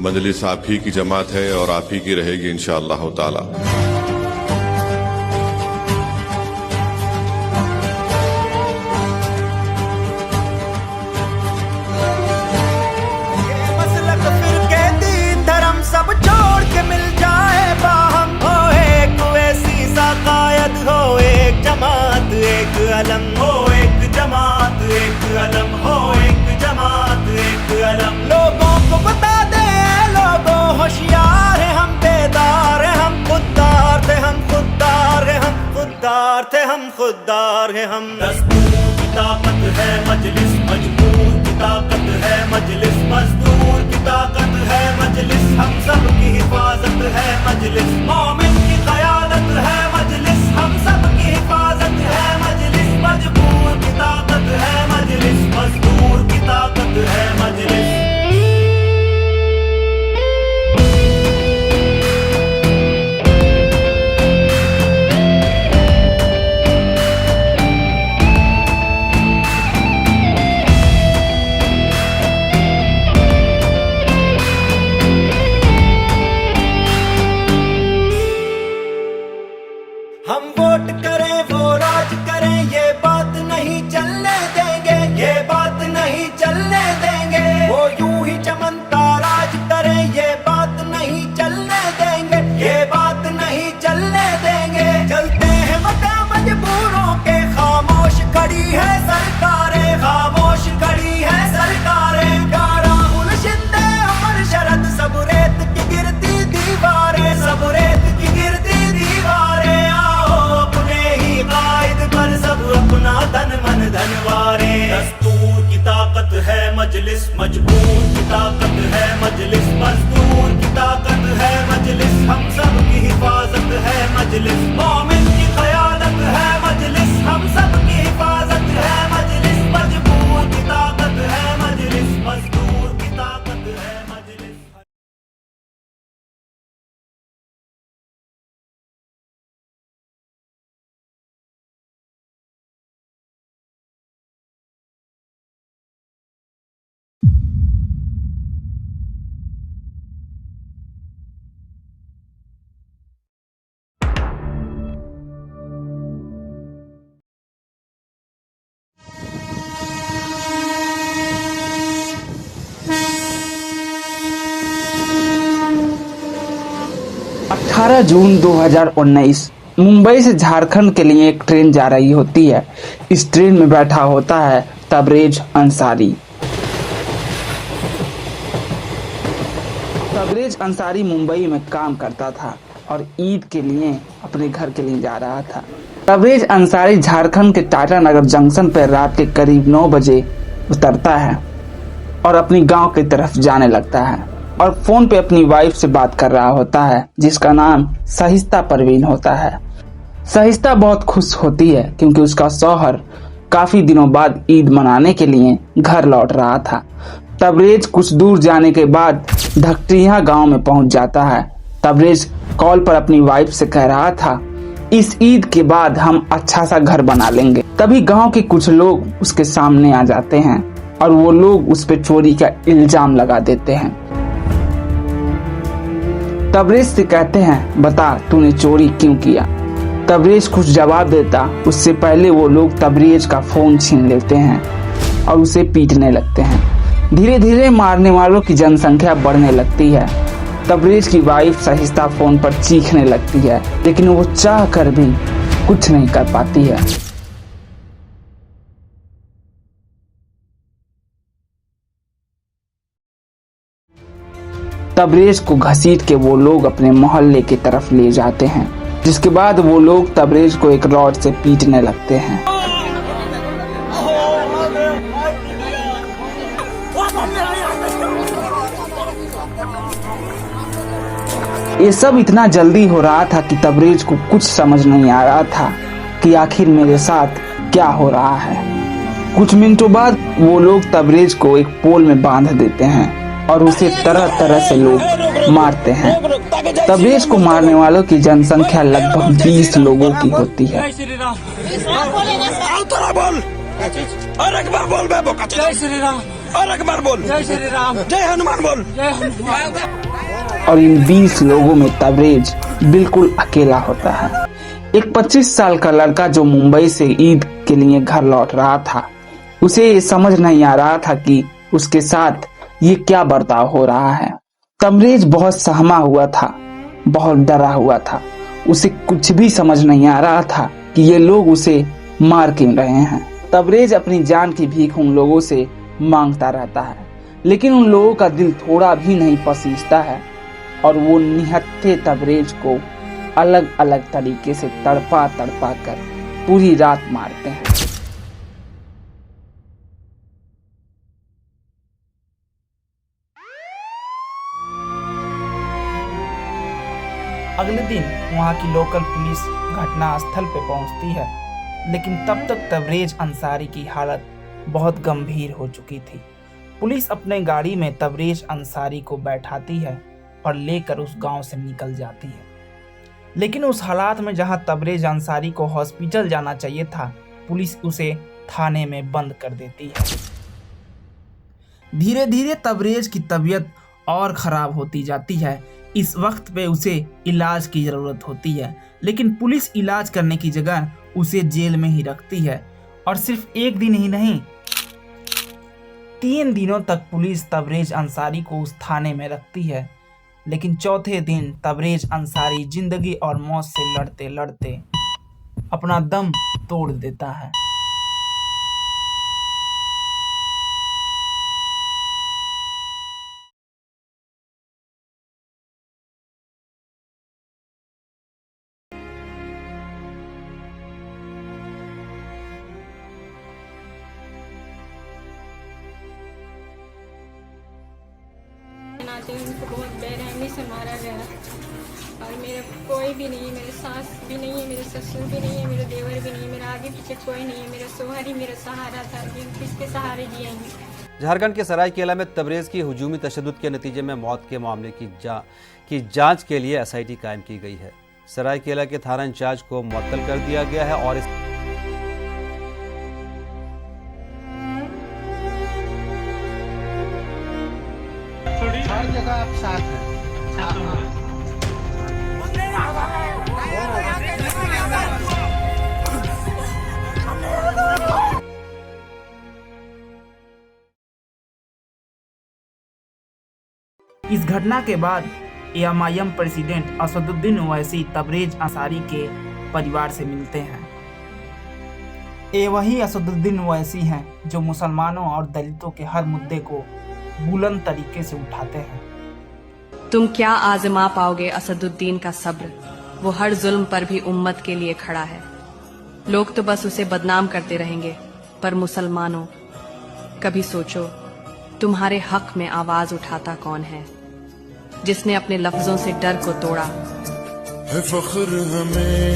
मजलिस आप ही की जमात है और आप ही की रहेगी इंशाअल्लाह ताला। सब छोड़ के मिल जाए बाहम, हो एक वैसी साकायत, हो एक जमात एक अलम, हो एक जमात एक अलम, हो एक जमात एक अलम। लोगों को बता दे लोगों होशियार है, हम बेदार है, हम खुददार थे, हम खुददार है, हम खुददार थे, हम खुददार है हम। दस्तूर की ताकत है मजलिस, मजबूर की ताकत है मजलिस, मजदूर की ताकत है मजलिस, हम सब की हिफाजत है मजलिस, मोमिन की क़यादत है मजलिस, हम सब की हिफाजत है मजलिस, मजबूर की ताकत है मजलिस, मजदूर की ताकत है मजलिस। हम वोट करें वो राज करें, ये बात नहीं चलने देंगे, ये बात नहीं चलने देंगे। वो यूं ही चमनता राज करें, ये बात नहीं चलने देंगे, ये बात नहीं चलने देंगे। चलते हैं मता मजबूरों के, खामोश खड़ी है सरकारें, खामोश खड़ी है सरकारें। राहुल शिंदे अमर शरद, सब रेत की गिरती दीवारें, सब रेत की गिरती दीवारें। पर सब अपना धन मन धनवारे। दस्तूर की ताकत है मजलिस, मजबूर की ताकत है मजलिस, मजदूर की ताकत है मजलिस, हम सब की हिफाजत है मजलिस, मोमिन की क़यादत है मजलिस, हम सब की हिफाजत है मजलिस, मजबूर की ताकत है मजलिस, मजदूर की ताकत है मजलिस। जून 2019 मुंबई से झारखंड के लिए एक ट्रेन जा रही होती है। इस ट्रेन में बैठा होता है तबरेज अंसारी। तबरेज अंसारी मुंबई में काम करता था और ईद के लिए अपने घर के लिए जा रहा था। तबरेज अंसारी झारखंड के टाटा नगर जंक्शन पर रात के करीब 9 बजे उतरता है और अपनी गांव की तरफ जाने लगता है और फोन पे अपनी वाइफ से बात कर रहा होता है, जिसका नाम सहिस्ता परवीन होता है। सहिस्ता बहुत खुश होती है क्योंकि उसका शौहर काफी दिनों बाद ईद मनाने के लिए घर लौट रहा था। तबरेज कुछ दूर जाने के बाद धकटिया गांव में पहुंच जाता है। तबरेज कॉल पर अपनी वाइफ से कह रहा था, इस ईद के बाद हम अच्छा सा घर बना लेंगे। तभी गांव के कुछ लोग उसके सामने आ जाते हैं और वो लोग उस पर चोरी का इल्जाम लगा देते हैं। तबरेज से कहते हैं, बता तूने चोरी क्यों किया। तबरेज कुछ जवाब देता उससे पहले वो लोग तबरेज का फोन छीन लेते हैं और उसे पीटने लगते हैं। धीरे धीरे मारने वालों की जनसंख्या बढ़ने लगती है। तबरेज की वाइफ सहिस्ता फोन पर चीखने लगती है, लेकिन वो चाह कर भी कुछ नहीं कर पाती है। तबरेज को घसीट के वो लोग अपने मोहल्ले की तरफ ले जाते हैं, जिसके बाद वो लोग तबरेज को एक रॉड से पीटने लगते हैं। ये सब इतना जल्दी हो रहा था कि तबरेज को कुछ समझ नहीं आ रहा था कि आखिर मेरे साथ क्या हो रहा है। कुछ मिनटों बाद वो लोग तबरेज को एक पोल में बांध देते हैं और उसे तरह तरह से लोग मारते हैं। तबरेज को मारने वालों की जनसंख्या लगभग 20 लोगों की होती है। और अकबर बोल, जय श्री राम, जय हनुमान बोल, जय हनुमान। और इन 20 लोगों में तबरेज बिल्कुल अकेला होता है। एक 25 साल का लड़का जो मुंबई से ईद के लिए घर लौट रहा था, उसे ये समझ नहीं आ रहा था कि उसके साथ ये क्या बर्ताव हो रहा है। तबरेज बहुत सहमा हुआ था, बहुत डरा हुआ था। उसे कुछ भी समझ नहीं आ रहा था कि ये लोग उसे मार क्यों रहे हैं। तबरेज अपनी जान की भीख उन लोगों से मांगता रहता है, लेकिन उन लोगों का दिल थोड़ा भी नहीं पसीजता है और वो निहत्थे तबरेज को अलग अलग तरीके से तड़पा तड़पा कर पूरी रात मारते हैं। अगले दिन वहां की लोकल पुलिस घटना स्थल पर पहुंचती है, लेकिन तब तक तबरेज अंसारी की हालत बहुत गंभीर हो चुकी थी। पुलिस अपने गाड़ी में तबरेज अंसारी को बैठाती है और लेकर उस गांव से निकल जाती है। लेकिन उस हालात में जहां तबरेज अंसारी को हॉस्पिटल जाना चाहिए था, पुलिस उसे थाने में बंद कर देती है। धीरे धीरे तबरेज की तबीयत और खराब होती जाती है। इस वक्त पे उसे इलाज की ज़रूरत होती है, लेकिन पुलिस इलाज करने की जगह उसे जेल में ही रखती है। और सिर्फ एक दिन ही नहीं, 3 दिनों तक पुलिस तबरेज अंसारी को उस थाने में रखती है। लेकिन चौथे दिन तबरेज अंसारी जिंदगी और मौत से लड़ते लड़ते अपना दम तोड़ देता है। उनको बहुत बेरहमी से मारा गया और मेरा कोई भी नहीं है, मेरे सास भी नहीं है, मेरे ससुर भी नहीं है, मेरे देवर भी नहीं है, मेरा आगे पीछे कोई नहीं है। मेरा सोहर ही मेरा सहारा था, किसके सहारे जिएंगे। झारखंड के सरायकेला में तबरेज की हुजूमी तशद्दुद के नतीजे में मौत के मामले की जांच के लिए एसआईटी कायम की गई है। सरायकेला के थाना इंचार्ज को मुअत्तल कर दिया गया है और हर जगह आप साथ हैं। इस घटना के बाद एएमआईएम प्रेसिडेंट असदुद्दीन ओवैसी तबरेज अंसारी के परिवार से मिलते हैं। ये वही असदुद्दीन ओवैसी हैं जो मुसलमानों और दलितों के हर मुद्दे को बुलंद तरीके से उठाते हैं। तुम क्या आजमा पाओगे असदुद्दीन का सब्र, वो हर जुल्म पर भी उम्मत के लिए खड़ा है। लोग तो बस उसे बदनाम करते रहेंगे, पर मुसलमानों कभी सोचो तुम्हारे हक में आवाज उठाता कौन है, जिसने अपने लफ्जों से डर को तोड़ा। है फख्र हमें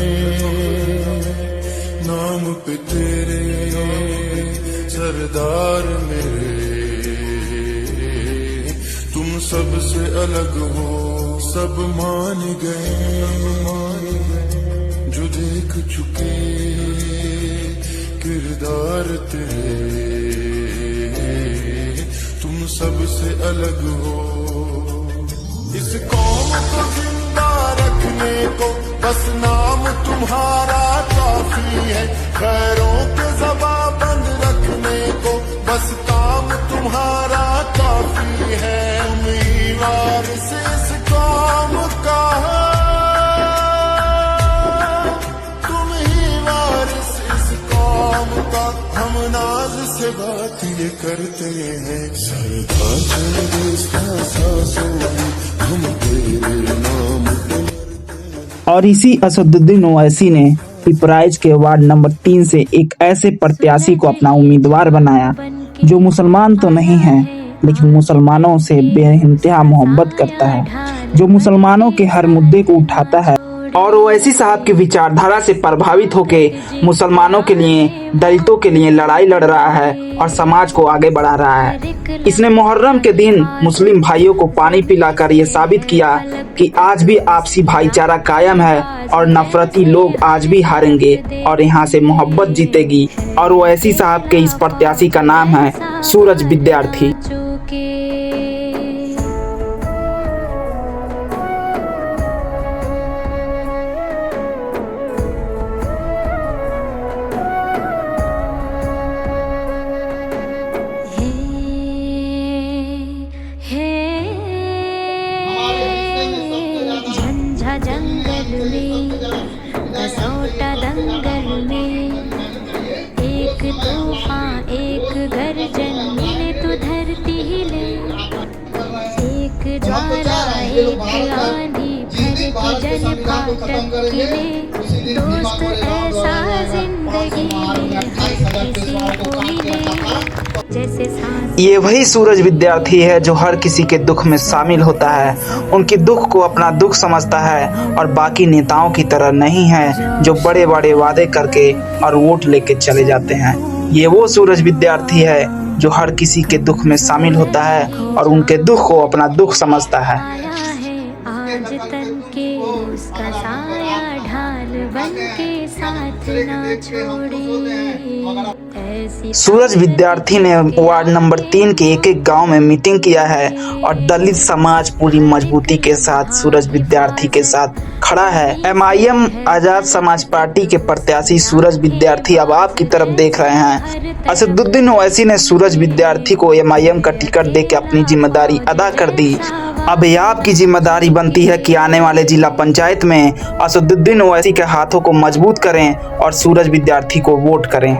नाम पे तेरे सरदार मेरे, तुम सबसे अलग हो सब मान गए, जो देख चुके किरदार तेरे, तुम सबसे अलग हो। इस कौम को जिंदा रखने को बस नाम तुम्हारा काफी है, खैरों के ज़बां बंद रखने को बस काम तुम्हारा काफी है। तुम ही वारिस इस कौम का, तुम ही वारिस इस कौम का, हम नाज से बात ये करते हैं, सरदार चंदेस का सांसों में हम तेरे नाम पे। और इसी असदुद्दीन ओवैसी ने पिपराइच के वार्ड नंबर 3 से एक ऐसे प्रत्याशी को अपना उम्मीदवार बनाया जो मुसलमान तो नहीं है, लेकिन मुसलमानों से बेइंतहा मोहब्बत करता है, जो मुसलमानों के हर मुद्दे को उठाता है और ओवैसी साहब की विचारधारा से प्रभावित होके मुसलमानों के लिए, दलितों के लिए लड़ाई लड़ रहा है और समाज को आगे बढ़ा रहा है। इसने मुहर्रम के दिन मुस्लिम भाइयों को पानी पिलाकर ये साबित किया कि आज भी आपसी भाईचारा कायम है और नफरती लोग आज भी हारेंगे और यहाँ से मोहब्बत जीतेगी। और ओवैसी साहब के इस प्रत्याशी का नाम है सूरज विद्यार्थी। झंझा जंगल में, कसौटा दंगल में, एक तूफान एक गर्जन मिले तो धरती हिले, एक ज्वाला एक आंधी भरे तो जल फाटक हिले। दोस्त ऐसा जिंदगी में हर किसी को मिले, जैसे सांस। ये वही सूरज विद्यार्थी है जो हर किसी के दुख में शामिल होता है, उनके दुख को अपना दुख समझता है और बाकी नेताओं की तरह नहीं है जो बड़े बड़े वादे करके और वोट लेके चले जाते हैं। ये वो सूरज विद्यार्थी है जो हर किसी के दुख में शामिल होता है और उनके दुख को अपना दुख समझता है। आज तन के उसका साया ढाल बन के साथ ना छोड़े। सूरज विद्यार्थी ने वार्ड नंबर 3 के एक गांव में मीटिंग किया है और दलित समाज पूरी मजबूती के साथ सूरज विद्यार्थी के साथ खड़ा है। MIM आजाद समाज पार्टी के प्रत्याशी सूरज विद्यार्थी अब आपकी तरफ देख रहे हैं। असदुद्दीन ओवैसी ने सूरज विद्यार्थी को MIM का टिकट देकर अपनी जिम्मेदारी अदा कर दी। अब ये आपकी जिम्मेदारी बनती है कि आने वाले जिला पंचायत में असदुद्दीन ओवैसी के हाथों को मजबूत करें और सूरज विद्यार्थी को वोट करें।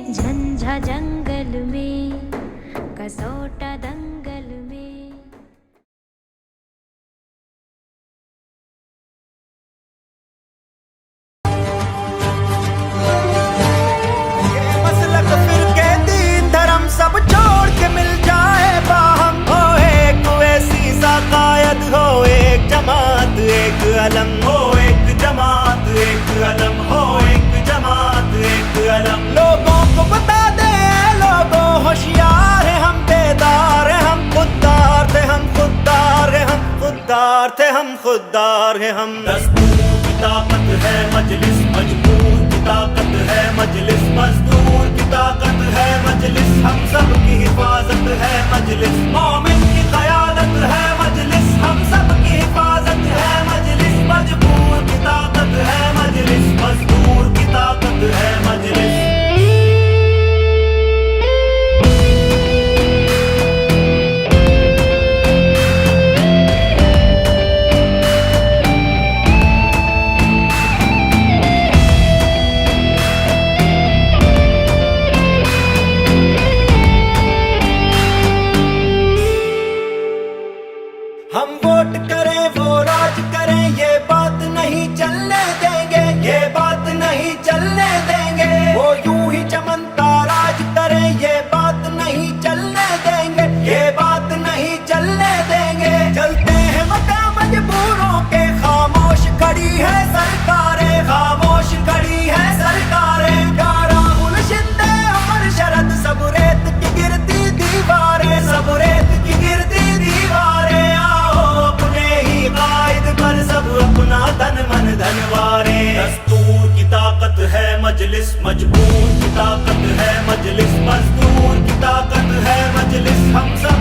झंझा जंगल में, कसौटा दंगल में। ये मसलक फिरके दीन धर्म सब छोड़ के मिल जाए बाहम, हो एक वैसी सा कायद, हो एक जमात एक अलम, हो एक जमात एक अलम, हो एक जमात एक अलम। लोगों को बता दे लोगों होशियार है, हम बेदार है, हम खुददार थे, हम खुददार है, हम खुददार थे, हम खुददार है हम। दस्तूर की ताकत है मजलिस, मजबूर की ताकत है मजलिस, मजदूर की ताकत है मजलिस, हम सब की हिफाजत है मजलिस, मोमिन की क़यादत है मजलिस, हम सब की हिफाजत है मजलिस, मजबूर की ताकत है मजलिस, मजदूर की ताकत है मजलिस। हम वोट करें वो राज करें, ये बात नहीं चलने देंगे, ये बात नहीं चलने देंगे। वो यूं ही चमनता राज करें, ये बात नहीं चलने देंगे, ये बात नहीं चलने देंगे। चलते हैं मका मजबूरों के, खामोश खड़ी है सरकारें, खामोश खड़ी है सरकारें। राहुल शिंदे अमर शरद सब रेत की गिरती दीवारें, सब रेत की गिरती दीवारें। पर सब अपना धन मन धनवारे। दस्तूर की ताकत है मजलिस, मजबूर की ताकत है मजलिस, मजदूर की ताकत है मजलिस, हम सब